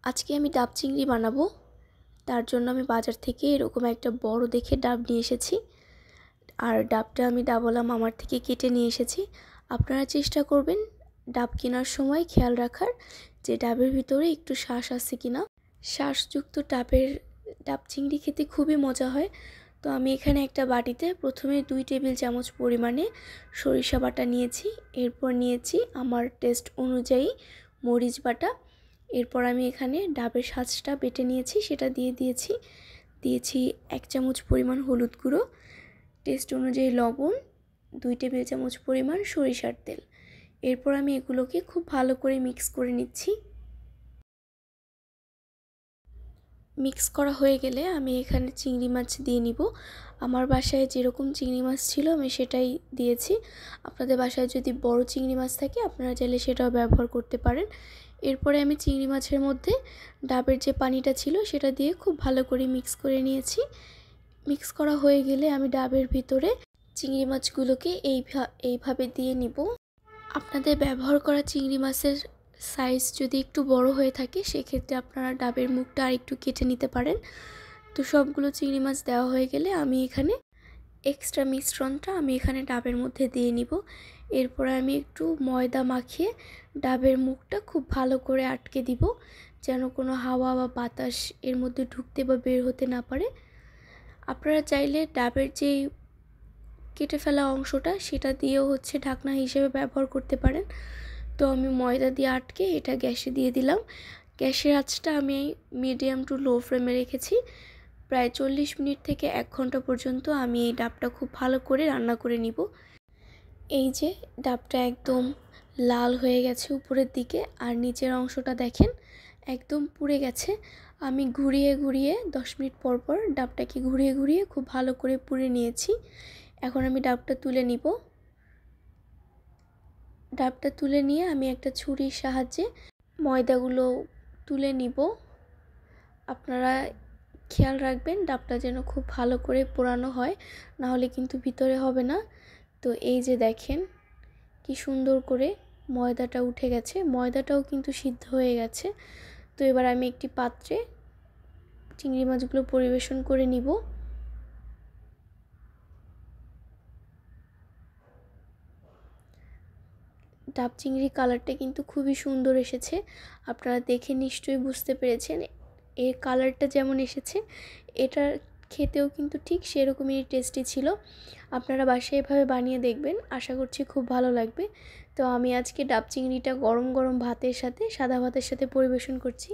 আজকে আমি ডাব চিংড়ি বানাবো। তার জন্য আমি বাজার থেকে এরকম একটা বড় দেখে ডাব নিয়ে এসেছি। আর ডাবটা আমি ডাবওয়ালা মামার থেকে কেটে নিয়ে এসেছি। আপনারা চেষ্টা করবেন ডাব কেনার সময় খেয়াল রাখার যে ডাবের ভিতরে একটু শাঁস আছে কিনা। শাঁসযুক্ত ডাব চিংড়ি খেতে খুবই মজা হয়। তো আমি এখানে একটা বাটিতে প্রথমে 2 টেবিল চামচ পরিমাণে সরিষা বাটা নিয়েছি। এরপর নিয়েছি আমার টেস্ট অনুযায়ী মরিচ বাটা। এরপর আমি এখানে ডাবের শাঁসটা বেটে নিয়েছি, সেটা দিয়েছি 1 চামচ পরিমাণ হলুদ গুঁড়ো, টেস্ট অনুযায়ী লবণ, 2 টেবিল চামচ পরিমাণ সরিষার তেল। এরপর আমি এগুলোকে খুব ভালো করে মিক্স করে নিচ্ছি। মিক্স করা হয়ে গেলে আমি এখানে চিংড়ি মাছ দিয়ে নিব। আমার বাসায় যেরকম চিংড়ি মাছ ছিল আমি সেটাই দিয়েছি। আপনাদের বাসায় যদি বড় চিংড়ি মাছ থাকে আপনারা চাইলে সেটাও ব্যবহার করতে পারেন। এরপরে আমি চিংড়ি মাছের মধ্যে ডাবের যে পানিটা ছিল সেটা দিয়ে খুব ভালো করে মিক্স করে নিয়েছি। মিক্স করা হয়ে গেলে আমি ডাবের ভিতরে চিংড়ি মাছগুলোকে এইভাবে দিয়ে নিব। আপনাদের ব্যবহার করা চিংড়ি মাছের সাইজ যদি একটু বড় হয়ে থাকে সেক্ষেত্রে আপনারা ডাবের মুখটা আর একটু কেটে নিতে পারেন। তো সবগুলো চিংড়ি মাছ দেওয়া হয়ে গেলে আমি এখানে এক্সট্রা মিশ্রণটা এখানে ডাবের মধ্যে দিয়ে নিব। এরপর আমি একটু ময়দা মাখিয়ে ডাবের মুখটা খুব ভালো করে আটকে দিব, যেন কোনো হাওয়া বা বাতাস এর মধ্যে ঢুকতে বা বের হতে না পারে। আপনারা চাইলে ডাবের যেই কেটে ফেলা অংশটা সেটা দিয়েও ঢাকনা হিসেবে ব্যবহার করতে পারেন। তো আমি ময়দা দিয়ে আটকে এটা গ্যাসে দিয়ে দিলাম। গ্যাসের আঁচটা আমি মিডিয়াম টু লো ফ্লেমে রেখেছি। প্রায় 40 মিনিট থেকে 1 ঘন্টা পর্যন্ত আমি এই ডাবটা খুব ভালো করে রান্না করে নিব। এই যে ডাবটা একদম লাল হয়ে গেছে উপরের দিকে, আর নিচের অংশটা দেখেন একদম পুড়ে গেছে। আমি ঘুরিয়ে 10 মিনিট পর পর ডাবটাকে ঘুরিয়ে খুব ভালো করে পুড়ে নিয়েছি। এখন আমি ডাবটা তুলে নিব। ডাবটা তুলে নিয়ে আমি একটা ছুরির সাহায্যে ময়দাগুলো তুলে নিব। আপনারা খেয়াল রাখবেন ডাবটা যেন খুব ভালো করে পোড়ানো হয়, না হলে কিন্তু ভিতরে হবে না। তো এই যে দেখেন কি সুন্দর করে ময়দাটা উঠে গেছে, ময়দাটাও কিন্তু সিদ্ধ হয়ে গেছে। তো এবার আমি একটি পাত্রে চিংড়ি মাছগুলো পরিবেশন করে নিব। ডাব চিংড়ির কালারটা কিন্তু খুবই সুন্দর এসেছে। আপনারা দেখে নিশ্চয়ই বুঝতে পেরেছেন এর কালারটা যেমন এসেছে এটা খেতেও কিন্তু ঠিক সেরকমই টেস্টি ছিল। আপনারা বাসায় এভাবে বানিয়ে দেখবেন, আশা করছি খুব ভালো লাগবে। তো আমি আজকে ডাব চিংড়িটা গরম গরম ভাতের সাথে, সাদা ভাতের সাথে পরিবেশন করছি।